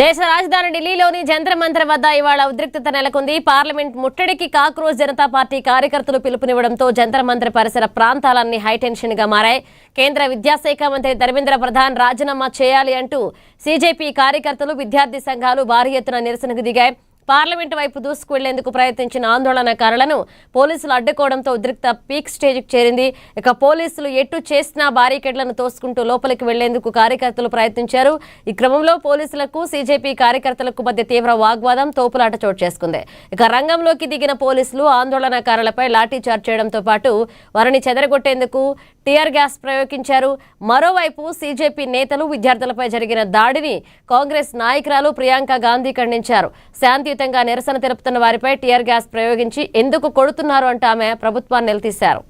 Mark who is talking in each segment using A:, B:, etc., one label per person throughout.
A: దేశ రాజధాని ఢిల్లీలోని జంతర్ మంతర్ వద్ద ఇవాళ ఉద్రిక్తత నెలకొంది. పార్లమెంట్ ముట్టడికి కాక్రోచ్ జనతా పార్టీ కార్యకర్తలు పిలుపునివ్వడంతో జంతర్ మంతర్ పరిసర ప్రాంతాలన్నీ హైటెన్షన్ గా మారాయి. కేంద్ర విద్యాశాఖ మంత్రి ధర్మేంద్ర ప్రధాన్ రాజీనామా చేయాలి అంటూ సీజేపీ కార్యకర్తలు, విద్యార్థి సంఘాలు భారీ ఎత్తున నిరసనకు దిగాయి. పార్లమెంటు వైపు దూసుకువెళ్లేందుకు ప్రయత్నించిన ఆందోళనకారులను పోలీసులు అడ్డుకోవడంతో ఉద్రిక్త పీక్ స్టేజ్కి చేరింది. ఇక పోలీసులు ఎటు చేసినా బారికేడ్లను తోసుకుంటూ లోపలికి వెళ్లేందుకు కార్యకర్తలు ప్రయత్నించారు. ఈ క్రమంలో పోలీసులకు, సీజేపీ కార్యకర్తలకు మధ్య తీవ్ర వాగ్వాదం, తోపులాట చోటు చేసుకుంది. ఇక రంగంలోకి దిగిన పోలీసులు ఆందోళనకారులపై లాఠీ చార్జ్ చేయడంతో పాటు వారిని చెదరగొట్టేందుకు టియర్ గ్యాస్ ప్రయోగించారు. మరోవైపు సీజేపీ నేతలు, విద్యార్థులపై జరిగిన దాడిని కాంగ్రెస్ నాయకురాలు ప్రియాంక గాంధీ ఖండించారు. శాంతియుతంగా నిరసన తెలుపుతున్న వారిపై టియర్ గ్యాస్ ప్రయోగించి ఎందుకు కొడుతున్నారు అంటూ ఆమె ప్రభుత్వాన్ని నిలదీశారు.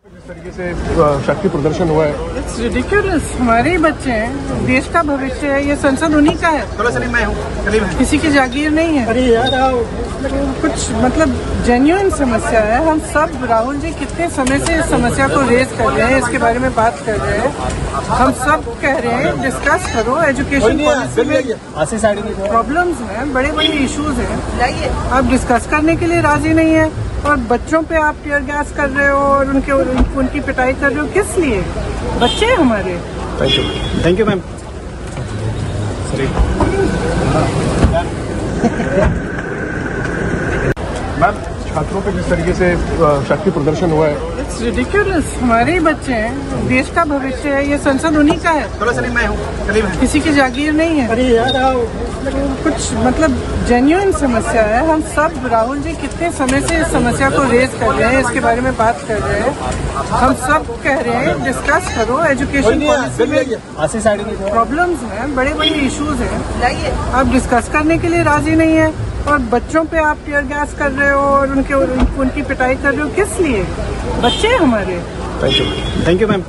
B: इस तरीके से शक्ति प्रदर्शन हुआ है।
C: It's ridiculous. हमारे ही बच्चे हैं, देश का भविष्य है, ये संसद उन्हीं का है, किसी की जागीर नहीं है। कुछ मतलब जेन्युइन समस्या है। हम सब, राहुल जी कितने समय से इस समस्या को रेज कर रहे हैं, इसके बारे में बात कर रहे हैं। हम सब कह रहे हैं डिस्कस करो, एजुकेशन पॉलिसी में प्रॉब्लम्स हैं, बड़े बड़े इश्यूज हैं, आप डिस्कस करने के लिए राजी नहीं है और बच्चों पे आप टीयर गैस कर रहे हो और उनकी पिटाई कर रहे हो। किस लिए? बच्चे हैं हमारे।
B: Thank you ma'am. मैम, छात्रों पे जिस तरीके से शक्ति प्रदर्शन हुआ है।
C: It's ridiculous. हमारे ही बच्चे हैं, देश का भविष्य है, ये संसद उन्हीं का है, किसी की जागीर नहीं है। कुछ मतलब जेन्युइन समस्या है। हम सब, राहुल जी कितने समय से इस समस्या को रेज कर रहे हैं, इसके बारे में बात कर रहे हैं। हम सब कह रहे हैं डिस्कस करो, एजुकेशन पॉलिसी में प्रॉब्लम्स हैं, बड़े बड़े इश्यूज हैं, आप डिस्कस करने के लिए राजी नहीं है और बच्चों पे आप टीयर गैस कर रहे हो और उनकी पिटाई कर रहे हो। किस लिए? बच्चे हैं हमारे।
B: Thank you ma'am.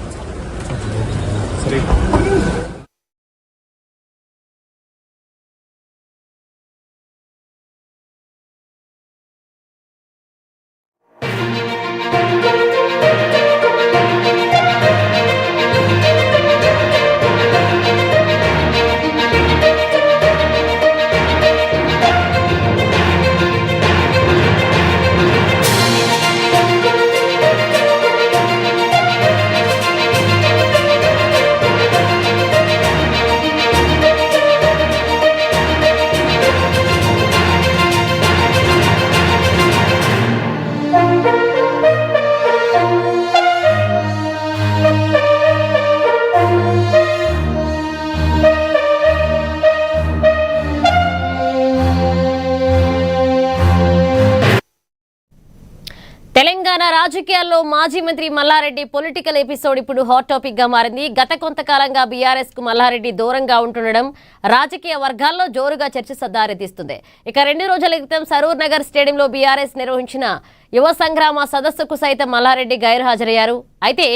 A: తెలంగాణ రాజకీయాల్లో మాజీ మంత్రి మల్లారెడ్డి పొలిటికల్ ఎపిసోడ్ ఇప్పుడు హాట్ టాపిక్ గా మారింది. గత కొంతకాలంగా బీఆర్ఎస్ కు మల్లారెడ్డి దూరంగా ఉంటుండడం రాజకీయ వర్గాల్లో జోరుగా చర్చ దారితీస్తుంది. ఇక 2 రోజుల క్రితం సరూర్ నగర్ స్టేడియంలో బీఆర్ఎస్ నిర్వహించిన యువ సంగ్రామ సదస్సుకు సైతం మల్లారెడ్డి గైర్హాజరయ్యారు. అయితే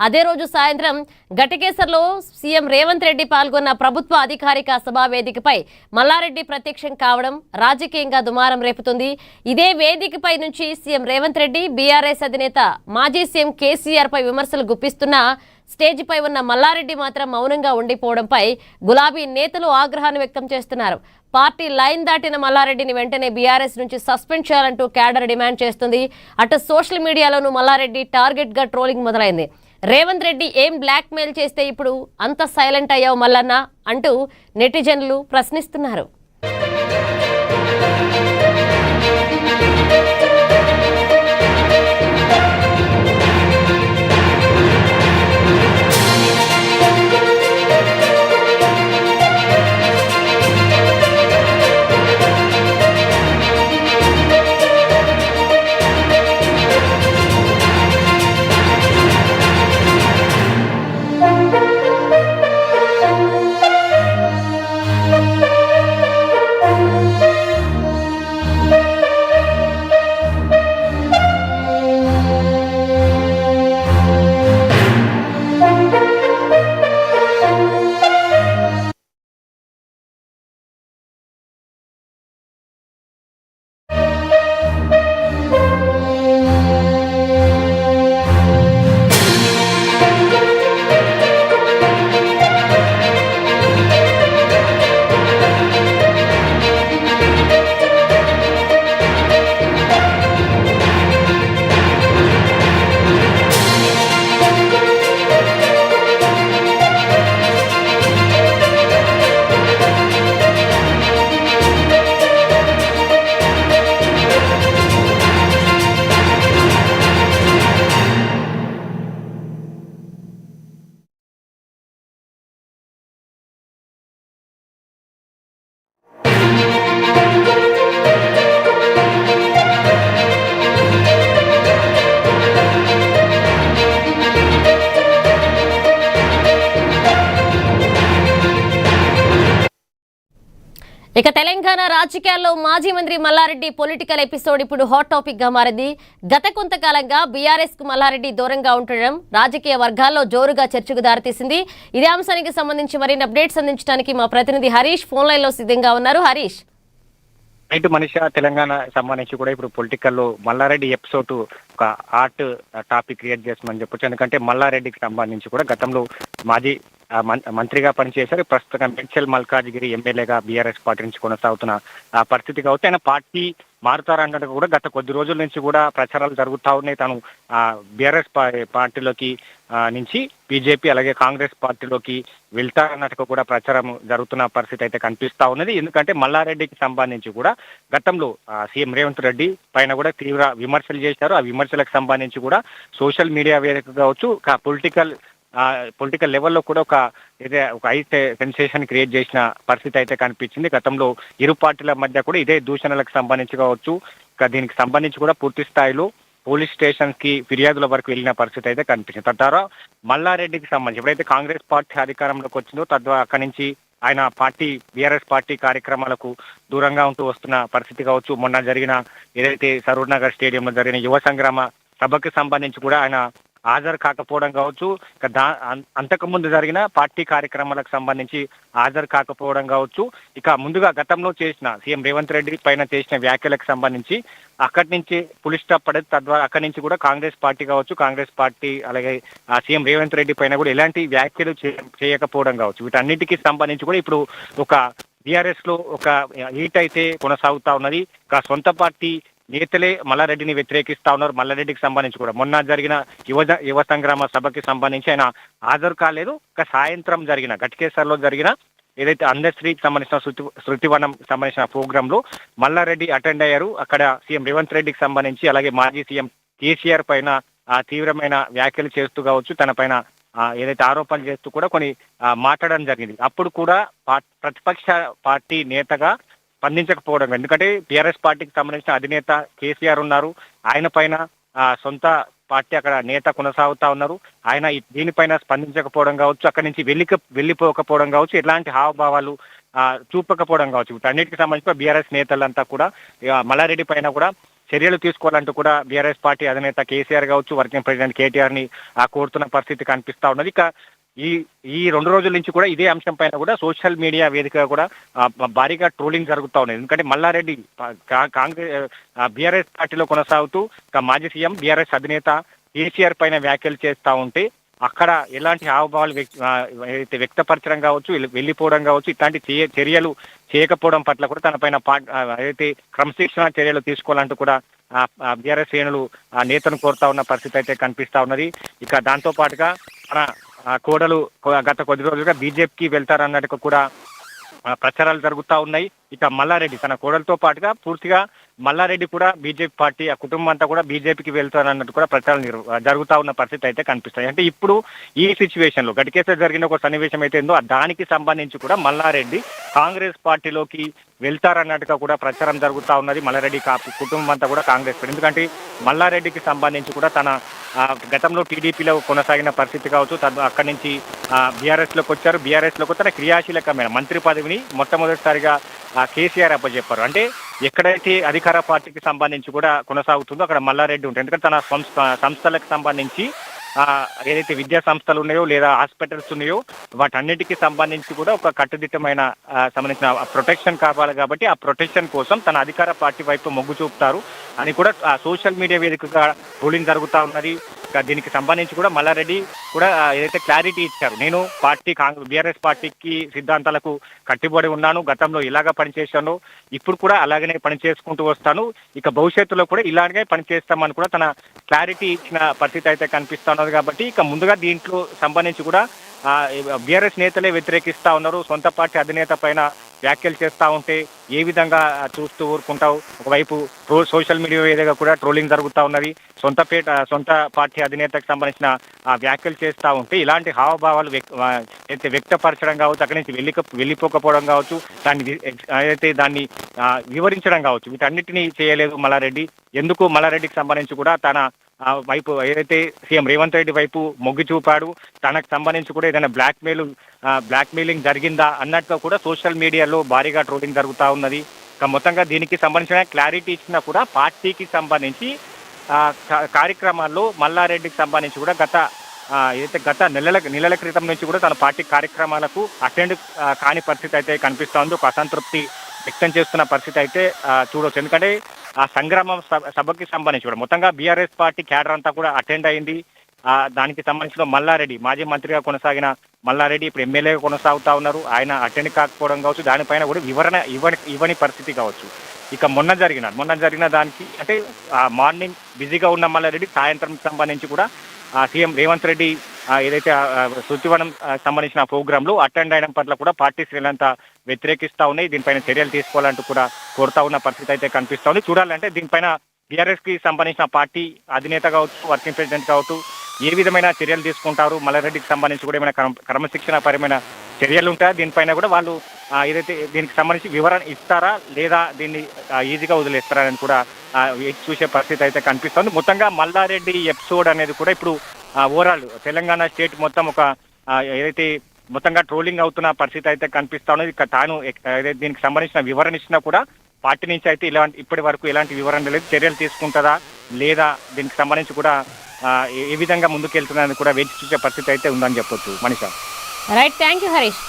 A: అదే రోజు సాయంత్రం ఘటకేసర్లో సీఎం రేవంత్ రెడ్డి పాల్గొన్న ప్రభుత్వ అధికారిక సభా వేదికపై మల్లారెడ్డి ప్రత్యక్షం కావడం రాజకీయంగా దుమారం రేపుతుంది. ఇదే వేదికపై నుంచి సీఎం రేవంత్ రెడ్డి, బీఆర్ఎస్ అధినేత మాజీ సీఎం కేసీఆర్ పై విమర్శలు గుప్పిస్తున్నా స్టేజిపై ఉన్న మల్లారెడ్డి మాత్రం మౌనంగా ఉండిపోవడంపై గులాబీ నేతలు ఆగ్రహాన్ని వ్యక్తం చేస్తున్నారు. పార్టీ లైన్ దాటిన మల్లారెడ్డిని వెంటనే బీఆర్ఎస్ నుంచి సస్పెండ్ చేయాలంటూ క్యాడర్ డిమాండ్ చేస్తుంది. అటు సోషల్ మీడియాలోనూ మల్లారెడ్డి టార్గెట్ గా ట్రోలింగ్ మొదలైంది. రేవంత్ రెడ్డి ఏం బ్లాక్ మెయిల్ చేస్తే ఇప్పుడు అంత సైలెంట్ అయ్యావు మల్లన్న అంటూ నెటిజన్లు ప్రశ్నిస్తున్నారు. ఇక తెలంగాణ రాజకీయాల్లో మాజీ మంత్రి మల్లారెడ్డి పొలిటికల్ ఎపిసోడ్ ఇప్పుడు హాట్ టాపిక్ గా మారింది. గత కొంతకాలంగా బీఆర్ఎస్ కు మల్లారెడ్డి దూరంగా ఉంటడం రాజకీయ వర్గాల్లో జోరుగా చర్చకు దారితీసింది. ఇదే అంశానికి సంబంధించి మరిన్ని అప్డేట్స్ అందించడానికి మా ప్రతినిధి హరీష్ ఫోన్ లైన్ లో సిద్ధంగా ఉన్నారు. హరీష్,
D: రైతు మనిషి తెలంగాణ సంబంధించి కూడా ఇప్పుడు పొలిటికల్ లో మల్లారెడ్డి ఎపిసోడ్ ఒక ఆర్ట్ టాపిక్ క్రియేట్ చేస్తామని చెప్పొచ్చు. ఎందుకంటే మల్లారెడ్డికి సంబంధించి కూడా గతంలో మాజీ మంత్రిగా పనిచేశారు. ప్రస్తుతం మేడ్చల్ మల్కాజ్గిరి ఎమ్మెల్యేగా బీఆర్ఎస్ పార్టీ నుంచి కొనసాగుతున్న పరిస్థితి కావచ్చు. ఆయన పార్టీ మారుతారన్నట్టు కూడా గత కొద్ది రోజుల నుంచి కూడా ప్రచారాలు జరుగుతూ ఉన్నాయి. తను బీఆర్ఎస్ పార్టీలోకి నుంచి బీజేపీ అలాగే కాంగ్రెస్ పార్టీలోకి వెళ్తారన్నట్టుగా కూడా ప్రచారం జరుగుతున్న పరిస్థితి అయితే కనిపిస్తా ఉన్నది. ఎందుకంటే మల్లారెడ్డికి సంబంధించి కూడా గతంలో సీఎం రేవంత్ రెడ్డి పైన కూడా తీవ్ర విమర్శలు చేశారు. ఆ విమర్శలకు సంబంధించి కూడా సోషల్ మీడియా వేదిక కావచ్చు, పొలిటికల్ లెవెల్లో కూడా ఒక హై సెన్సేషన్ క్రియేట్ చేసిన పరిస్థితి అయితే కనిపించింది. గతంలో ఇరు పార్టీల మధ్య కూడా ఇదే దూషణలకు సంబంధించి కావచ్చు, దీనికి సంబంధించి కూడా పూర్తి స్థాయిలో పోలీస్ స్టేషన్ కి ఫిర్యాదుల వరకు వెళ్ళిన పరిస్థితి అయితే కనిపించింది. తద్వారా మల్లారెడ్డికి సంబంధించి ఎప్పుడైతే కాంగ్రెస్ పార్టీ అధికారంలోకి వచ్చిందో తద్వారా అక్కడి నుంచి ఆయన బీఆర్ఎస్ పార్టీ కార్యక్రమాలకు దూరంగా ఉంటూ వస్తున్న పరిస్థితి కావచ్చు. మొన్న జరిగిన ఏదైతే సరూర్ నగర్ స్టేడియంలో జరిగిన యువ సంగ్రామ సభకి సంబంధించి కూడా ఆయన హాజరు కాకపోవడం కావచ్చు, అంతకుముందు జరిగిన పార్టీ కార్యక్రమాలకు సంబంధించి హాజరు కాకపోవడం కావచ్చు. ఇక ముందుగా గతంలో చేసిన సీఎం రేవంత్ రెడ్డి పైన చేసిన వ్యాఖ్యలకు సంబంధించి అక్కడి నుంచి పులి స్టాప్ పడేది. తద్వారా అక్కడి నుంచి కూడా కాంగ్రెస్ పార్టీ కావచ్చు, కాంగ్రెస్ పార్టీ అలాగే సీఎం రేవంత్ రెడ్డి పైన కూడా ఎలాంటి వ్యాఖ్యలు చేయకపోవడం కావచ్చు. వీటన్నిటికీ సంబంధించి కూడా ఇప్పుడు ఒక బీఆర్ఎస్ లో ఒక హీట్ అయితే కొనసాగుతా ఉన్నది. సొంత పార్టీ నేతలే మల్లారెడ్డిని వ్యతిరేకిస్తా ఉన్నారు. మల్లారెడ్డికి సంబంధించి కూడా మొన్న జరిగిన యువ సంగ్రామ సభకి సంబంధించి ఆయన హాజరు కాలేదు. సాయంత్రం జరిగిన ఘటకేసర్లో జరిగిన ఏదైతే అందశ్రీకి సంబంధించిన శృతివనం సంబంధించిన ప్రోగ్రామ్ లో మల్లారెడ్డి అటెండ్ అయ్యారు. అక్కడ సీఎం రేవంత్ రెడ్డికి సంబంధించి అలాగే మాజీ సీఎం కేసీఆర్ పైన తీవ్రమైన వ్యాఖ్యలు చేస్తూ కావచ్చు, తన పైన ఏదైతే ఆరోపణలు చేస్తూ కూడా కొన్ని మాట్లాడడం జరిగింది. అప్పుడు కూడా ప్రతిపక్ష పార్టీ నేతగా స్పందించకపోవడం, ఎందుకంటే టీఆర్ఎస్ పార్టీకి సంబంధించిన అధినేత కేసీఆర్ ఉన్నారు. ఆయన పైన సొంత పార్టీ అక్కడ నేత కొనసాగుతా ఉన్నారు. ఆయన దీనిపైన స్పందించకపోవడం కావచ్చు, అక్కడి నుంచి వెళ్ళిపోకపోవడం కావచ్చు, ఎలాంటి హావభావాలు చూపకపోవడం కావచ్చు. వీటన్నిటికి సంబంధించిన బీఆర్ఎస్ నేతలంతా కూడా మల్లారెడ్డి పైన కూడా చర్యలు తీసుకోవాలంటూ కూడా బీఆర్ఎస్ పార్టీ అధినేత కేసీఆర్ కావచ్చు, వర్కింగ్ ప్రెసిడెంట్ కేటీఆర్ ని కోరుతున్న పరిస్థితి కనిపిస్తా ఉన్నది. ఇక ఈ 2 రోజుల నుంచి కూడా ఇదే అంశం పైన కూడా సోషల్ మీడియా వేదికగా కూడా భారీగా ట్రోలింగ్ జరుగుతూ ఉన్నది. ఎందుకంటే మల్లారెడ్డి కాంగ్రెస్ బీఆర్ఎస్ పార్టీలో కొనసాగుతూ మాజీ సీఎం బీఆర్ఎస్ అధినేత కేసీఆర్ పైన వ్యాఖ్యలు చేస్తా ఉంటే అక్కడ ఎలాంటి హావభావాలు వ్యక్తపరచడం కావచ్చు, వెళ్ళిపోవడం కావచ్చు, ఇట్లాంటి చర్యలు చేయకపోవడం పట్ల కూడా తన పైన ఏదైతే క్రమశిక్షణ చర్యలు తీసుకోవాలంటూ కూడా బీఆర్ఎస్ శ్రేణులు నేతను కోరుతా ఉన్న పరిస్థితి అయితే కనిపిస్తా ఉన్నది. ఇక దాంతో పాటుగా మన కోడలు గత కొద్ది రోజులుగా బీజేపీకి వెళ్తారన్నట్టుగా కూడా ప్రచారాలు జరుగుతూ ఉన్నాయి. ఇక మల్లారెడ్డి తన కోడలతో పాటుగా పూర్తిగా మల్లారెడ్డి కూడా బీజేపీ పార్టీ ఆ కుటుంబం అంతా కూడా బీజేపీకి వెళ్తారన్నట్టు కూడా ప్రచారం జరుగుతూ ఉన్న పరిస్థితి అయితే కనిపిస్తాయి. అంటే ఇప్పుడు ఈ సిచ్యువేషన్ లో గడికేసారి జరిగిన ఒక సన్నివేశం అయితే ఉందో దానికి సంబంధించి కూడా మల్లారెడ్డి కాంగ్రెస్ పార్టీలోకి వెళ్తారన్నట్టుగా కూడా ప్రచారం జరుగుతూ ఉన్నది. మల్లారెడ్డి కుటుంబం అంతా కూడా కాంగ్రెస్, ఎందుకంటే మల్లారెడ్డికి సంబంధించి కూడా తన గతంలో టీడీపీలో కొనసాగిన పరిస్థితి కావచ్చు, అక్కడి నుంచి బీఆర్ఎస్ లోకి వచ్చారు. బీఆర్ఎస్ లోకి తన క్రియాశీలకమైన మంత్రి పదవిని మొట్టమొదటిసారిగా కేసీఆర్ అప్పచెప్పారు. అంటే ఎక్కడైతే అధికార పార్టీకి సంబంధించి కూడా కొనసాగుతుందో అక్కడ మల్లారెడ్డి ఉంటుంది. ఎందుకంటే తన సంస్థలకు సంబంధించి ఏదైతే విద్యా సంస్థలు ఉన్నాయో లేదా హాస్పిటల్స్ ఉన్నాయో వాటన్నిటికీ సంబంధించి కూడా ఒక కట్టుదిట్టమైన సంబంధించిన ప్రొటెక్షన్ కావాలి. కాబట్టి ఆ ప్రొటెక్షన్ కోసం తన అధికార పార్టీ వైపు మొగ్గు చూపుతారు అని కూడా సోషల్ మీడియా వేదికగా రూలింగ్ జరుగుతూ ఉన్నది. దీనికి సంబంధించి కూడా మల్లారెడ్డి కూడా ఏదైతే క్లారిటీ ఇచ్చారు, నేను బీఆర్ఎస్ పార్టీకి సిద్ధాంతాలకు కట్టుబడి ఉన్నాను, గతంలో ఇలాగా పనిచేశాను, ఇప్పుడు కూడా అలాగనే పనిచేసుకుంటూ వస్తాను, ఇక భవిష్యత్తులో కూడా ఇలాగే పనిచేస్తామని కూడా తన క్లారిటీ ఇచ్చిన పరిస్థితి అయితే కనిపిస్తా ఉన్నది. కాబట్టి ఇక ముందుగా దీంట్లో సంబంధించి కూడా బీఆర్ఎస్ నేతలే వ్యతిరేకిస్తా ఉన్నారు. సొంత పార్టీ అధినేత పైన వ్యాఖ్యలు చేస్తా ఉంటే ఏ విధంగా చూస్తూ ఊరుకుంటావు? ఒకవైపు సోషల్ మీడియా ఏదైనా కూడా ట్రోలింగ్ జరుగుతూ ఉన్నది. సొంత పార్టీ అధినేతకు సంబంధించిన వ్యాఖ్యలు చేస్తూ ఉంటే ఇలాంటి హావభావాలు వ్యక్తపరచడం కావచ్చు, అక్కడి నుంచి వెళ్ళిపోకపోవడం కావచ్చు, దాన్ని వివరించడం కావచ్చు, వీటన్నిటినీ చేయలేదు మల్లారెడ్డి. ఎందుకు మల్లారెడ్డికి సంబంధించి కూడా తన వైపు ఏదైతే సీఎం రేవంత్ రెడ్డి వైపు మొగ్గు చూపాడు, తనకు సంబంధించి కూడా ఏదైనా బ్లాక్మెయిలింగ్ జరిగిందా అన్నట్టుగా కూడా సోషల్ మీడియాలో భారీగా ట్రోలింగ్ జరుగుతూ ఉన్నది. మొత్తంగా దీనికి సంబంధించిన క్లారిటీ ఇచ్చినా కూడా పార్టీకి సంబంధించి కార్యక్రమాల్లో మల్లారెడ్డికి సంబంధించి కూడా గత నెలల క్రితం నుంచి కూడా తన పార్టీ కార్యక్రమాలకు అటెండ్ కాని పరిస్థితి అయితే కనిపిస్తూ ఉంది. ఒక అసంతృప్తి వ్యక్తం చేస్తున్న పరిస్థితి అయితే చూడవచ్చు. ఎందుకంటే ఆ సంగ్రామ సభకి సంబంధించి కూడా మొత్తంగా బీఆర్ఎస్ పార్టీ క్యాడర్ అంతా కూడా అటెండ్ అయింది. దానికి సంబంధించిన మల్లారెడ్డి, మాజీ మంత్రిగా కొనసాగిన మల్లారెడ్డి ఇప్పుడు ఎమ్మెల్యేగా కొనసాగుతా ఉన్నారు. ఆయన అటెండ్ కాకపోవడం కావచ్చు, దానిపైన కూడా వివరణ ఇవ్వని పరిస్థితి కావచ్చు. ఇక మొన్న జరిగిన దానికి అంటే మార్నింగ్ బిజీగా ఉన్న మల్లారెడ్డి సాయంత్రం సంబంధించి కూడా సీఎం రేవంత్ రెడ్డి ఏదైతే శుచివనం సంబంధించిన ప్రోగ్రామ్ లో అటెండ్ అయిన పట్ల కూడా పార్టీ శ్రేణులంతా వ్యతిరేకిస్తా ఉన్నాయి. దీనిపైన చర్యలు తీసుకోవాలంటూ కూడా కోరుతా ఉన్న పరిస్థితి అయితే కనిపిస్తా ఉంది. చూడాలంటే దీనిపైన బీఆర్ఎస్ కి సంబంధించిన పార్టీ అధినేత కావచ్చు, వర్కింగ్ ప్రెసిడెంట్ కావచ్చు, ఏ విధమైన చర్యలు తీసుకుంటారు, మల్లారెడ్డికి సంబంధించి కూడా ఏమైనా క్రమశిక్షణ పరమైన చర్యలు ఉంటాయా, దీనిపైన కూడా వాళ్ళు ఏదైతే దీనికి సంబంధించి వివరణ ఇస్తారా లేదా దీన్ని ఈజీగా వదిలేస్తారా అని కూడా చూసే పరిస్థితి అయితే కనిపిస్తుంది. మొత్తంగా మల్లారెడ్డి ఎపిసోడ్ అనేది కూడా ఇప్పుడు ఓవరాల్ తెలంగాణ స్టేట్ మొత్తం ఒక ఏదైతే మొత్తంగా ట్రోలింగ్ అవుతున్న పరిస్థితి అయితే కనిపిస్తా ఉన్నది. తాను దీనికి సంబంధించిన వివరణ ఇచ్చినా కూడా పార్టీ నుంచి అయితే ఇప్పటి వరకు ఎలాంటి వివరణ లేదు. చర్యలు తీసుకుంటుందా లేదా దీనికి సంబంధించి కూడా ఏ విధంగా ముందుకెళ్తుందని కూడా వేచి చూసే పరిస్థితి అయితే ఉందని చెప్పొచ్చు. Manisha.
A: Right, thank you Harish.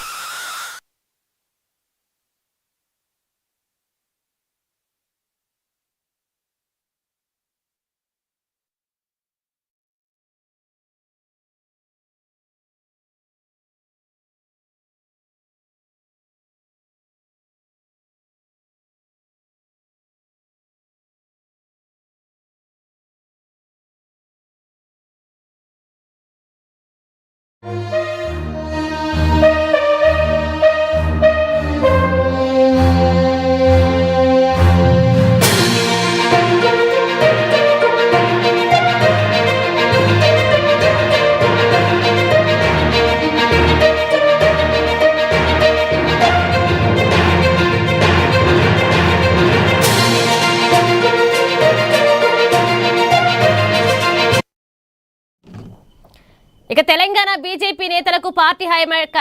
A: ఇక తెలంగాణ బీజేపీ నేతలకు పార్టీ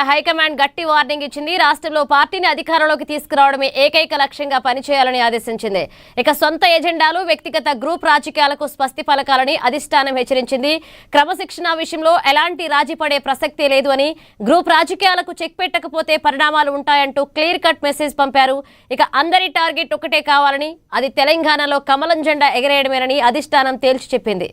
A: హైకమాండ్ గట్టి వార్నింగ్ ఇచ్చింది. రాష్ట్రంలో పార్టీని అధికారంలోకి తీసుకురావడమే ఏకైక లక్ష్యంగా పనిచేయాలని ఆదేశించింది. ఇక సొంత ఎజెండాలు, వ్యక్తిగత గ్రూప్ రాజకీయాలకు స్పష్టి పలకాలని అధిష్టానం హెచ్చరించింది. క్రమశిక్షణ విషయంలో ఎలాంటి రాజీ పడే ప్రసక్తే లేదు అని, గ్రూప్ రాజకీయాలకు చెక్ పెట్టకపోతే పరిణామాలు ఉంటాయంటూ క్లియర్ కట్ మెసేజ్ పంపారు. ఇక అందరి టార్గెట్ ఒకటే కావాలని, అది తెలంగాణలో కమలం జెండా ఎగరేయడమేనని అధిష్టానం తేల్చి చెప్పింది.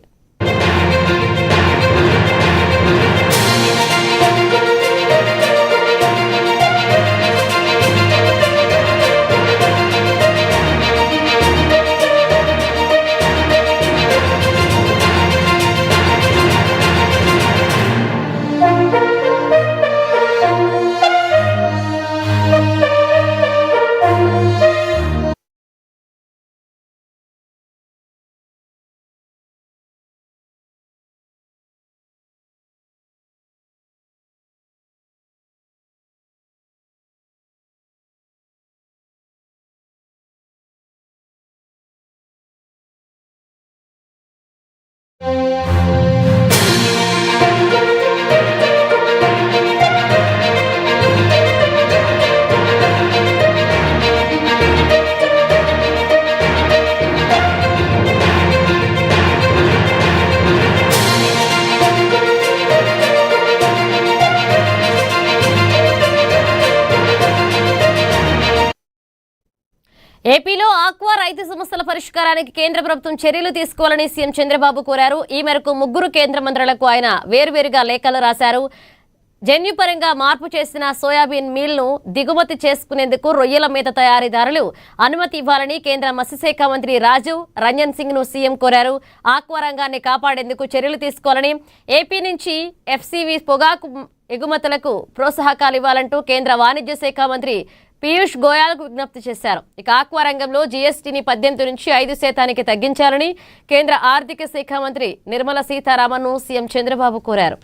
A: ఏపీలో ఆక్వా రైతు సమస్యల పరిష్కారానికి కేంద్ర ప్రభుత్వం చర్యలు తీసుకోవాలని సీఎం చంద్రబాబు కోరారు. ఈ మేరకు 3 కేంద్ర మంత్రులకు ఆయన వేర్వేరుగా లేఖలు రాశారు. జన్యుపరంగా మార్పు చేసిన సోయాబీన్ మీల్ను దిగుమతి చేసుకునేందుకు రొయ్యల మేత తయారీదారులు అనుమతి ఇవ్వాలని కేంద్ర మత్స్యశాఖ మంత్రి రాజీవ్ రంజన్ సింగ్ ను సీఎం కోరారు. ఆక్వా రంగాన్ని కాపాడేందుకు చర్యలు తీసుకోవాలని, ఏపీ నుంచి ఎఫ్సీవీ పొగాకు ఎగుమతులకు ప్రోత్సాహకాలు ఇవ్వాలంటూ కేంద్ర వాణిజ్య శాఖ మంత్రి పీయూష్ గోయల్కు విజ్ఞప్తి చేశారు. ఇక ఆక్వా రంగంలో జీఎస్టీని 18 నుంచి 5% తగ్గించాలని కేంద్ర ఆర్థిక శాఖ మంత్రి నిర్మలా సీతారామన్ను సీఎం చంద్రబాబు కోరారు.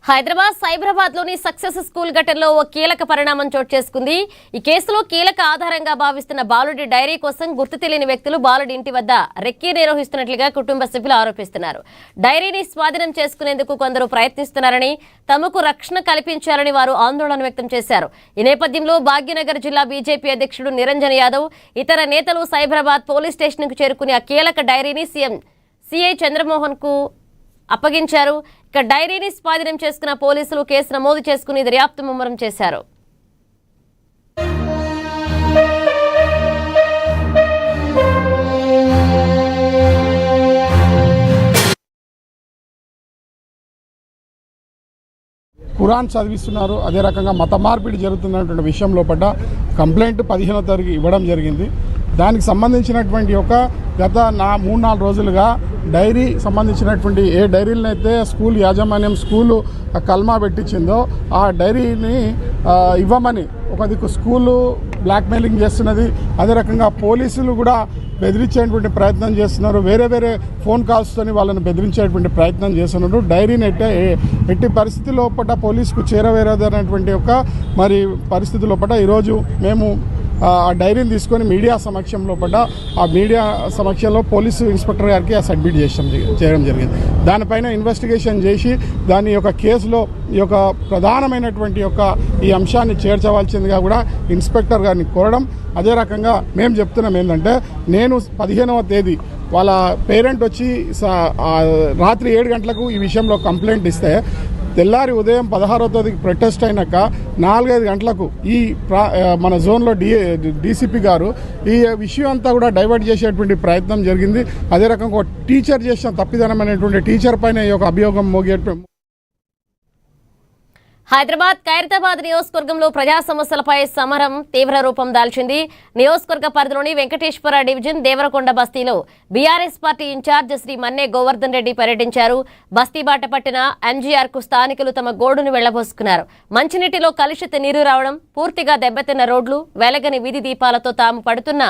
A: హైదరాబాద్ సైబరాబాద్లోని సక్సెస్ స్కూల్ ఘటనలో ఓ కీలక పరిణామం చోటు చేసుకుంది. ఈ కేసులో కీలక ఆధారంగా భావిస్తున్న బాలుడి డైరీ కోసం గుర్తు తెలియని వ్యక్తులు బాలుడి ఇంటి వద్ద రెక్కీ నిర్వహిస్తున్నట్లుగా కుటుంబ సభ్యులు ఆరోపిస్తున్నారు. డైరీని స్వాధీనం చేసుకునేందుకు కొందరు ప్రయత్నిస్తున్నారని, తమకు రక్షణ కల్పించాలని వారు ఆందోళన వ్యక్తం చేశారు. ఈ నేపథ్యంలో భాగ్యనగర్ జిల్లా బీజేపీ అధ్యక్షుడు నిరంజన్ యాదవ్, ఇతర నేతలు సైబరాబాద్ పోలీస్ స్టేషన్కు చేరుకుని ఆ కీలక డైరీని సీఐ చంద్రమోహన్ కు అప్పగించారు. ఇక డైరీని స్వాధీనం చేసుకున్న పోలీసులు కేసు నమోదు చేసుకుని దర్యాప్తు ముమ్మరం చేశారు.
E: ఖురాన్ చదివిస్తున్నారు, అదే రకంగా మత మార్పిడి జరుగుతున్నటువంటి విషయంలో పడ్డ కంప్లైంట్ 15వ తారీఖు ఇవ్వడం జరిగింది. దానికి సంబంధించినటువంటి గత 3-4 రోజులుగా డైరీ సంబంధించినటువంటి ఏ డైరీలనైతే స్కూల్ యాజమాన్యం స్కూలు కల్మా పెట్టించిందో ఆ డైరీని ఇవ్వమని ఒక దిక్కు స్కూలు బ్లాక్మెయిలింగ్ చేస్తున్నది, అదే రకంగా పోలీసులు కూడా బెదిరించేటువంటి ప్రయత్నం చేస్తున్నారు. వేరే ఫోన్ కాల్స్తోని వాళ్ళని బెదిరించేటువంటి ప్రయత్నం చేస్తున్నారు. డైరీని ఎట్టి పరిస్థితి లోపల పోలీసుకు చేరవేరదనేటువంటి మరి పరిస్థితి లోపల ఈరోజు మేము ఆ డైరీని తీసుకొని మీడియా సమక్షంలో ఆ మీడియా సమక్షంలో పోలీసు ఇన్స్పెక్టర్ గారికి సబ్మిట్ చేయడం జరిగింది. దానిపైన ఇన్వెస్టిగేషన్ చేసి దాని యొక్క కేసులో ఈ యొక్క ప్రధానమైనటువంటి ఈ అంశాన్ని చేర్చవలసిందిగా కూడా ఇన్స్పెక్టర్ గారిని కోరడం. అదే రకంగా మేము చెప్తున్నాం ఏంటంటే, నేను 15వ తేదీ వాళ్ళ పేరెంట్ వచ్చి రాత్రి 7 గంటలకు ఈ విషయంలో కంప్లైంట్ ఇస్తే తెల్లారి ఉదయం 16వ తేదీకి ప్రొటెస్ట్ అయినాక 4-5 గంటలకు ఈ మన జోన్లో డీసీపీ గారు ఈ విషయం అంతా కూడా డైవర్ట్ చేసేటువంటి ప్రయత్నం జరిగింది. అదే రకంగా ఒక టీచర్ చేసిన తప్పిదనమైనటువంటి టీచర్ పైన ఈ యొక్క అభియోగం మోగేటువంటి.
A: హైదరాబాద్ ఖైరతాబాద్ నియోజకవర్గంలో ప్రజా సమస్యలపై సమరం తీవ్ర రూపం దాల్చింది. నియోజకవర్గ పరిధిలోని వెంకటేశ్వర డివిజన్ దేవరకొండ బస్తీలో బీఆర్ఎస్ పార్టీ ఇన్ఛార్జ్ శ్రీ మన్నే గోవర్ధన్ రెడ్డి పర్యటించారు. బస్తీ బాట పట్టిన ఎంజీఆర్ కు స్థానికులు తమ గోడును వెళ్లబోసుకున్నారు. మంచినీటిలో కలుషిత నీరు రావడం, పూర్తిగా దెబ్బతిన్న రోడ్లు, వెలగని వీధి దీపాలతో తాము పడుతున్న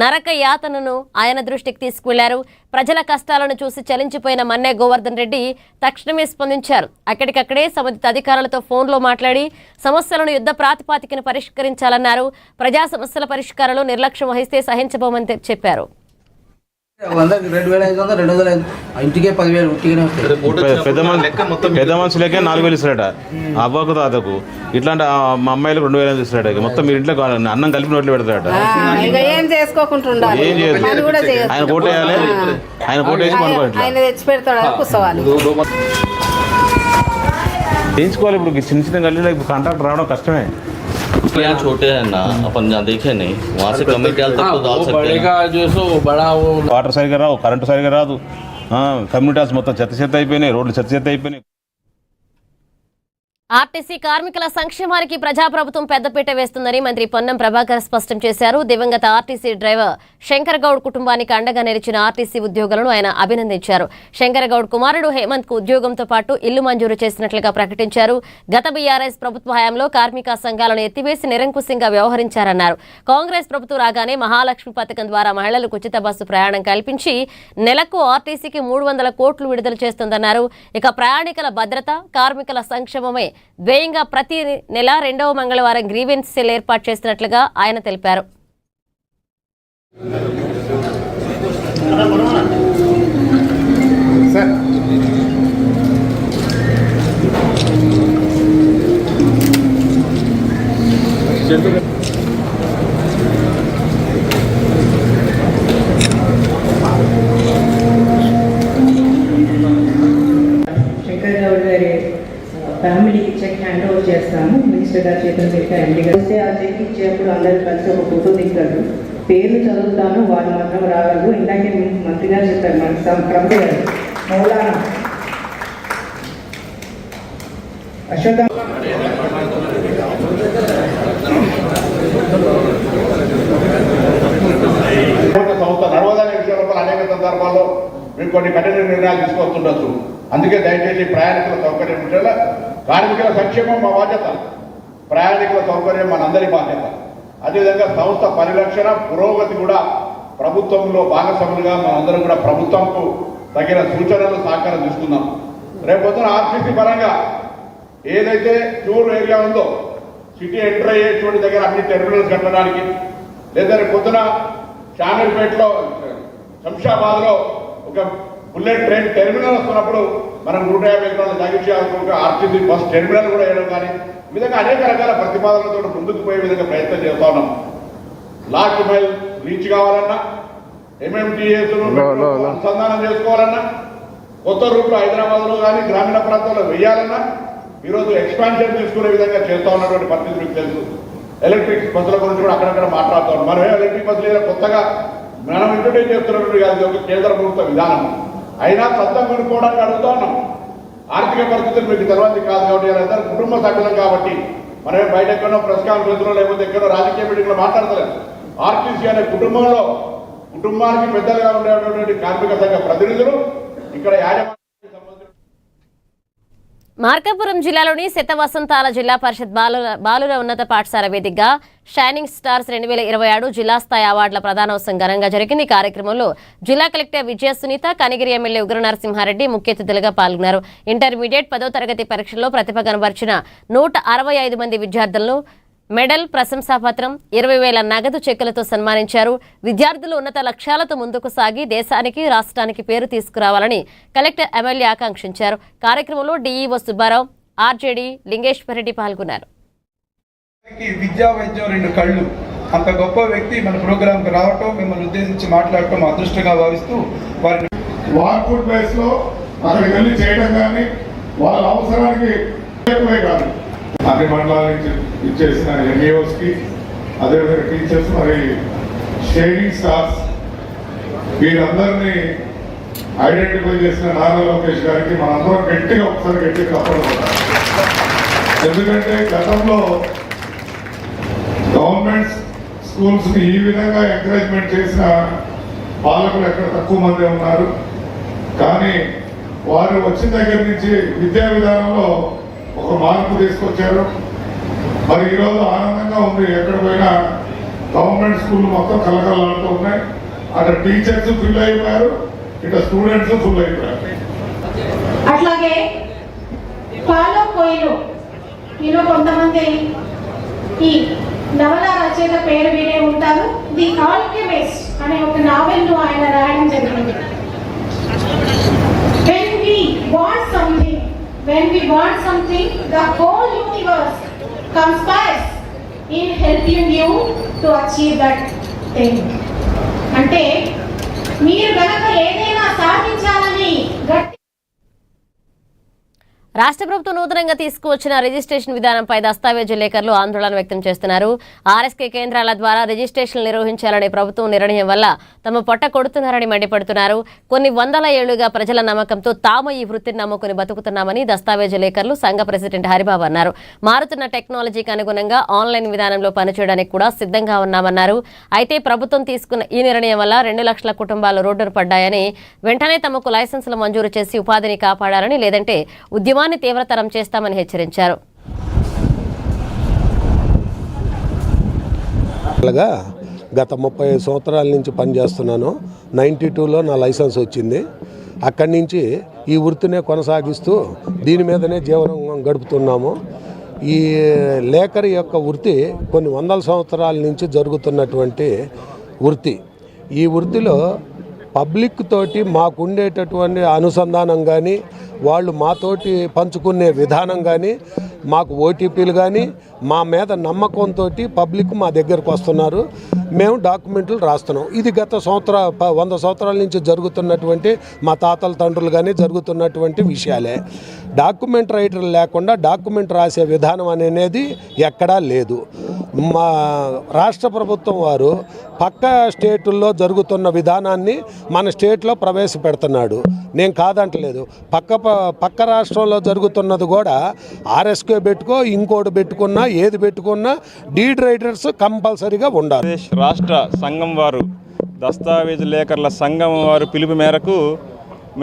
A: నరక యాతనను ఆయన దృష్టికి తీసుకువెళ్లారు. ప్రజల కష్టాలను చూసి చలించిపోయిన మన్నే గోవర్ధన్ రెడ్డి తక్షణమే స్పందించారు. అక్కడికక్కడే సంబంధిత అధికారులతో ఫోన్లో మాట్లాడి సమస్యలను యుద్ధ ప్రాతిపాదికన పరిష్కరించాలన్నారు. ప్రజా సమస్యల పరిష్కారంలో నిర్లక్ష్యం వహిస్తే సహించబోమని చెప్పారు.
F: ఇంటికే 10,000 ఉట్టిగానే వస్తాయి.
G: పెద్ద మనుషులకే 4,000 ఇస్తారట, అవ్వకు తాతకు. ఇట్లాంటి మా అమ్మాయిలకు 2,000 ఇస్తారట. మొత్తం మీరు ఇంట్లో అన్నం కలిపి నోట్లు పెడతారట.
H: ఏం చేసుకోకుండా
G: ఏం చేయదు. ఆయన కోటేయాలి, ఆయన కోటేసి
H: ఆయన తెచ్చి పెడతాడు కూర్చోవాలి.
G: చేయించుకోవాలి. ఇప్పుడు చిన్న గల్లీలో ఇప్పుడు కాంట్రాక్ట్ రావడం కష్టమే.
I: यहाँ छोटे हैं ना, अपन यहाँ देखे नहीं, वहाँ से कमिटी तक तो डाल सकते हैं.
G: వాటర్ సరిగా రావు, కరెంటు సరిగా రాదు. కమ్యూనిటీ హాల్స్ మొత్తం చెత్త అయిపోయినాయి, రోడ్లు చెత్త అయిపోయినాయి.
A: ఆర్టీసీ కార్మికుల సంక్షేమానికి ప్రజాప్రభుత్వం పెద్దపీట వేస్తుందని మంత్రి పొన్నం ప్రభాకర్ స్పష్టం చేశారు. దివంగత ఆర్టీసీ డ్రైవర్ శంకర్ గౌడ్ కుటుంబానికి అండగా నిలిచిన ఆర్టీసీ ఉద్యోగులను ఆయన అభినందించారు. శంకర్ గౌడ్ కుమారుడు హేమంత్ కు ఉద్యోగంతో పాటు ఇల్లు మంజూరు చేసినట్లుగా ప్రకటించారు. గత బీఆర్ఎస్ ప్రభుత్వ హయాంలో కార్మిక సంఘాలను ఎత్తివేసి నిరంకుశంగా వ్యవహరించారన్నారు. కాంగ్రెస్ ప్రభుత్వం రాగానే మహాలక్ష్మి పథకం ద్వారా మహిళలకు ఉచిత బస్సు ప్రయాణం కల్పించి నెలకు ఆర్టీసీకి 300 కోట్లు విడుదల చేస్తుందన్నారు. ఇక ప్రయాణికుల భద్రత, కార్మికుల సంక్షేమమే ధ్యేయంగా ప్రతి నెల 2వ మంగళవారం గ్రీవెన్స్ సెల్ ఏర్పాటు చేస్తున్నట్లుగా ఆయన తెలిపారు.
J: ఫ్యామిలీకి చెక్ హ్యాండ్ ఓవర్ చేస్తాము. మినిస్టర్ గారి చేతులు పెట్టి ఎండి వస్తే ఆ చెక్ ఇచ్చేప్పుడు అందరూ కలిసి ఒక ఫోటో దిగుతారు. పేర్లు చదువుతాను, వాళ్ళు మాత్రం రాగలరు. ఇందాకే మంత్రి గారు చెప్పారు, మనకు క్రమ మౌలానా అశోక్
K: సంస్థ నడవదనే విషయంలో అనేక సందర్భాల్లో మేము కొన్ని కఠిన నిర్ణయాలు తీసుకొస్తుండొచ్చు. అందుకే దయచేసి ప్రయాణికుల సౌకర్యం ఉంటేలా కార్మికుల సంక్షేమం మా బాధ్యత, ప్రయాణికుల సౌకర్యం మనందరి బాధ్యత. అదేవిధంగా సంస్థ పరిరక్షణ, పురోగతి కూడా ప్రభుత్వంలో భాగస్వాములుగా మనందరం కూడా ప్రభుత్వంకు తగిన సూచనలు సహకారం తీసుకుందాం. రేపొద్దున ఆర్టీసీ పరంగా ఏదైతే టూర్ ఏరియా ఉందో సిటీ ఎంటర్ అయ్యేటువంటి దగ్గర అన్ని టెర్మినల్స్ కట్టడానికి, లేదా పొద్దున షామీర్పేటలో శంషాబాద్లో ఒక బుల్లెట్ ట్రైన్ టెర్మినల్ వస్తున్నప్పుడు మనం 150 ఎకరాలు తగ్గించాల్సిన ఆర్టీసీ బస్ టెర్మినల్ కూడా వేయడం కానీ ఈ విధంగా అనేక రకాల ప్రతిపాదనలతో ముందుకు పోయే విధంగా ప్రయత్నం చేస్తా ఉన్నాం. లాస్ట్ మైల్ రీచ్ కావాలన్నా, MMTS అనుసంధానం చేసుకోవాలన్నా, కొత్త రూట్లో హైదరాబాద్లో కానీ గ్రామీణ ప్రాంతాల్లో వేయాలన్నా ఈరోజు ఎక్స్పాన్షన్ తీసుకునే విధంగా చేస్తూ ఉన్నటువంటి పరిస్థితి మీకు తెలుసు. ఎలక్ట్రిక్ బస్సుల గురించి కూడా అక్కడక్కడ మాట్లాడుతూ ఉన్నాం. మనం ఎలక్ట్రిక్ బస్సులు ఏదో కొత్తగా మనం ఇంట్రొడ్యూస్ చేస్తున్నటువంటి కాదు, ఒక కేంద్ర ప్రభుత్వ విధానం అయినా సొంతం కొనుక్కోవడానికి అడుగుతూ ఉన్నాం. ఆర్థిక పరిస్థితులు మీకు తర్వాత కాదు కాబట్టి అందరూ కుటుంబ సభ్యులం కాబట్టి మనమే బయట ఎక్కడో ప్రెస్ కాన్ఫరెన్స్లో లేకపోతే ఎక్కడో రాజకీయ మీటింగ్లో మాట్లాడతలేదు. ఆర్టీసీ అనే కుటుంబానికి పెద్దలుగా ఉండేటువంటి కార్మిక సంఘ ప్రతినిధులు ఇక్కడ యాజమాన్య
A: మార్కాపురం జిల్లాలోని శతవసంతాల జిల్లా పరిషత్ బాలుర ఉన్నత పాఠశాల వేదికగా షైనింగ్ స్టార్స్ 2027 జిల్లా స్థాయి అవార్డుల ప్రదానోత్సవం ఘనంగా జరిగింది. ఈ కార్యక్రమంలో జిల్లా కలెక్టర్ విజయ సునీత, కనిగిరి ఎమ్మెల్యే ఉగ్ర నరసింహారెడ్డి ముఖ్య అతిథులుగా పాల్గొన్నారు. ఇంటర్మీడియట్ 10వ తరగతి పరీక్షల్లో ప్రతిభ కనబర్చిన 165 మంది విద్యార్థులను మెడల్, ప్రశంసాపత్రం, 20,000 నగదు చెక్కులతో సన్మానించారు. విద్యార్థులు ఉన్నత లక్ష్యాలతో ముందుకు సాగి దేశానికి, రాష్ట్రానికి పేరు తీసుకురావాలని కలెక్టర్ ఎమ్మెల్యే ఆకాంక్షించారు. కార్యక్రమంలో డీఈఓ సుబ్బారావు, ఆర్జేడీ లింగేశ్వరరెడ్డి పాల్గొన్నారు.
L: విద్యా వైద్యం 2 కళ్ళు, అంత గొప్ప వ్యక్తి మన ప్రోగ్రాంకి రావటం, మిమ్మల్ని ఉద్దేశించి మాట్లాడటం అదృష్టంగా భావిస్తూ వారిని
E: వార్ఫుడ్ బేస్ లో అక్కడికి వెళ్ళి చేయడం కానీ వాళ్ళ అవసరానికి కాదు. అన్ని మండలాల నుంచి ఇచ్చేసిన ఎంఈఓస్ కి, అదేవిధంగా టీచర్స్, మరి షైనింగ్ స్టార్స్ వీరందరినీ ఐడెంటిఫై చేసిన నారా లోకేష్ గారికి మనందరం గట్టిగా తప్పడం. ఎందుకంటే గతంలో గవర్నమెంట్ స్కూల్స్ ని ఈ విధంగా ఎంకరేజ్మెంట్ చేసిన పాలకులు ఎక్కడ తక్కువ మంది ఉన్నారు. కానీ వారు వచ్చిన దగ్గర నుంచి విద్యా విధానంలో ఒక మార్పు తీసుకొచ్చారు. మరి ఈరోజు ఆనందంగా ఉంది. ఎక్కడ పోయినా గవర్నమెంట్ స్కూల్ మొత్తం కలకలాడుతూ ఉన్నాయి. అక్కడ టీచర్స్ ఫుల్ అయిపోయారు, ఇక్కడ స్టూడెంట్స్ ఫుల్ అయిపోయారు.
H: అట్లాగే పాలో కోయిలు కొంతమంది ఈ నవల రచయిత పేరు వినే ఉంటారు. ది ఆల్కెమిస్ట్ అనే ఒక నావెల్ ను ఆయన రాయడం జరిగింది. When we want something, the whole universe conspires in helping you to achieve that thing. అంటే మీరు గనక ఏదైనా సాధించాలని
A: రాష్ట్ర ప్రభుత్వం నూతనంగా తీసుకువచ్చిన రిజిస్ట్రేషన్ విధానంపై దస్తావేజు లేఖర్లు ఆందోళన వ్యక్తం చేస్తున్నారు. ఆర్ఎస్కే కేంద్రాల ద్వారా రిజిస్ట్రేషన్లు నిర్వహించాలనే ప్రభుత్వం నిర్ణయం వల్ల తమ పొట్ట కొడుతున్నారని మండిపడుతున్నారు. కొన్ని వందల ఏళ్లుగా ప్రజల నమ్మకంతో తాము ఈ వృత్తిని నమ్ముకుని బతుకుతున్నామని దస్తావేజు లేఖర్లు సంఘ ప్రెసిడెంట్ హరిబాబు అన్నారు. మారుతున్న టెక్నాలజీకి అనుగుణంగా ఆన్లైన్ విధానంలో పనిచేయడానికి కూడా సిద్ధంగా ఉన్నామన్నారు. అయితే ప్రభుత్వం తీసుకున్న ఈ నిర్ణయం వల్ల 2 లక్షల కుటుంబాలు రోడ్డున పడ్డాయని, వెంటనే తమకు లైసెన్సులు మంజూరు చేసి ఉపాధిని కాపాడాలని, లేదంటే ఉద్యమాన్ని తీవ్రతరం చేస్తామని హెచ్చరించారు.
M: గత 35 సంవత్సరాల నుంచి పనిచేస్తున్నాను. 92లో నా లైసెన్స్ వచ్చింది. అక్కడి నుంచి ఈ వృత్తినే కొనసాగిస్తూ దీని మీదనే జీవనం గడుపుతున్నాము. ఈ లేఖరి యొక్క వృత్తి కొన్ని వందల సంవత్సరాల నుంచి జరుగుతున్నటువంటి వృత్తి. ఈ వృత్తిలో పబ్లిక్ తోటి మాకుండేటటువంటి అనుసంధానం కానీ, వాళ్ళు మాతోటి పంచుకునే విధానం కానీ, మాకు ఓటీపీలు కానీ, మా మీద నమ్మకంతో పబ్లిక్ మా దగ్గరకు వస్తున్నారు. మేము డాక్యుమెంట్లు రాస్తున్నాం. ఇది గత 100 సంవత్సరాల నుంచి జరుగుతున్నటువంటి, మా తాతల తండ్రులు కానీ జరుగుతున్నటువంటి విషయాలే. డాక్యుమెంట్ రైటర్లు లేకుండా డాక్యుమెంట్ రాసే విధానం అనేది ఎక్కడా లేదు. మా రాష్ట్ర ప్రభుత్వం వారు పక్క స్టేటుల్లో జరుగుతున్న విధానాన్ని మన స్టేట్లో ప్రవేశపెడుతున్నాడు. నేను కాదంటలేదు. పక్క రాష్ట్రంలో జరుగుతున్నది కూడా ఆర్ఎస్కే పెట్టుకో, ఇంకోటి పెట్టుకున్నా, ఏది పెట్టుకున్నా డీడ్ రైటర్స్ కంపల్సరీగా ఉండాలి.
N: రాష్ట్ర సంఘం వారు, దస్తావేజు లేఖర్ల సంఘం వారు పిలుపు మేరకు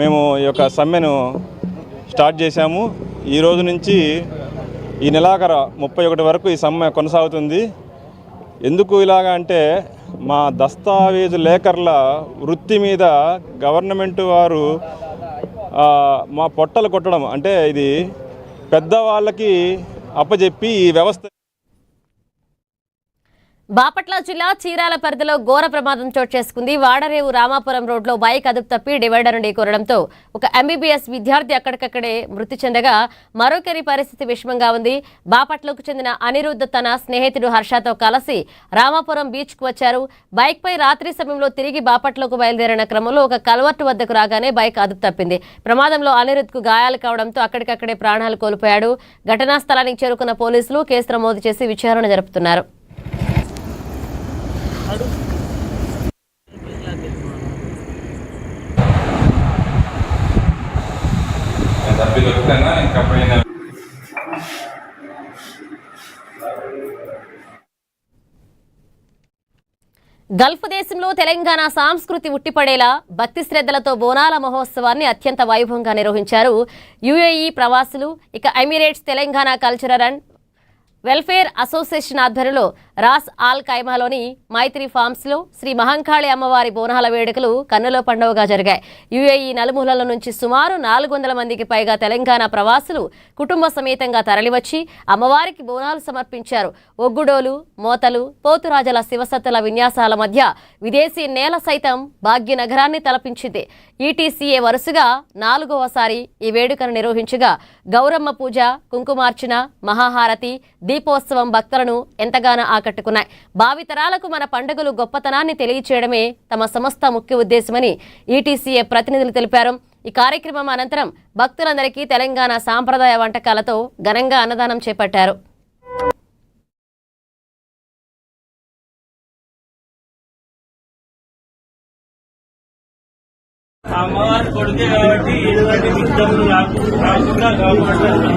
N: మేము ఈ యొక్క సమ్మెను స్టార్ట్ చేశాము. ఈ రోజు నుంచి ఈ నెలాఖరు 31 వరకు ఈ సమ్మె కొనసాగుతుంది. ఎందుకు ఇలాగా అంటే, మా దస్తావేజు లేఖర్ల వృత్తి మీద గవర్నమెంట్ వారు మా పొట్టలు కొట్టడం, అంటే ఇది పెద్దవాళ్ళకి అప్పచెప్పి ఈ వ్యవస్థ.
A: బాపట్ల జిల్లా చీరాల పరిధిలో ఘోర ప్రమాదం చోటు చేసుకుంది. వాడరేవు రామాపురం రోడ్లో బైక్ అదుపు తప్పి డివైడర్ నుండి కూరడంతో ఒక ఎంబీబీఎస్ విద్యార్థి అక్కడికక్కడే మృతి చెందగా మరొకరి పరిస్థితి విషమంగా ఉంది. బాపట్లకు చెందిన అనిరుద్ధ్ తన స్నేహితుడు హర్షతో కలిసి రామాపురం బీచ్కు వచ్చారు. బైక్పై రాత్రి సమయంలో తిరిగి బాపట్లకు బయలుదేరిన క్రమంలో ఒక కల్వర్టు వద్దకు రాగానే బైక్ అదుపు తప్పింది. ప్రమాదంలో అనిరుద్ధ్కు గాయాలు కావడంతో అక్కడికక్కడే ప్రాణాలు కోల్పోయాడు. ఘటనా స్థలానికి చేరుకున్న పోలీసులు కేసు నమోదు చేసి విచారణ జరుపుతున్నారు. గల్ఫ్ దేశంలో తెలంగాణ సంస్కృతి ఉట్టిపడేలా భక్తి శ్రద్ధలతో బోనాల మహోత్సవాన్ని అత్యంత వైభవంగా నిర్వహించారు యుఏఈ ప్రవాసులు. ఇక Emirates Telangana cultural and welfare association ఆధ్వర్యంలో రాస్ ఆల్ ఖైమాలోని మైత్రి ఫార్మ్స్లో శ్రీ మహంకాళి అమ్మవారి బోనాల వేడుకలు కన్నుల పండుగగా జరిగాయి. యుఏఈ నలుమూలల నుంచి సుమారు 400 మందికి పైగా తెలంగాణ ప్రవాసులు కుటుంబ సమేతంగా తరలివచ్చి అమ్మవారికి బోనాలు సమర్పించారు. ఒగ్గుడోలు, మోతలు, పోతురాజల శివసత్తుల విన్యాసాల మధ్య విదేశీ నేల సైతం భాగ్యనగరాన్ని తలపించింది. ఈటీసీఏ వరుసగా 4వసారి ఈ వేడుకను నిర్వహించగా గౌరమ్మ పూజ, కుంకుమార్చన, మహాహారతి, దీపోత్సవం భక్తులను ఎంతగానో ఆకట్టుకున్నాయి. భావితరాలకు మన పండుగలు గొప్పతనాన్ని తెలియచేయడమే తమ సంస్థ ముఖ్య ఉద్దేశమని ఈటీసీఏ ప్రతినిధులు తెలిపారు. ఈ కార్యక్రమం అనంతరం భక్తులందరికీ తెలంగాణ సాంప్రదాయ వంటకాలతో ఘనంగా అన్నదానం చేపట్టారు.
O: అమ్మవారి కొడుకే కాబట్టి ఎటువంటి విషయంలో రాకుండా కాపాడాలి.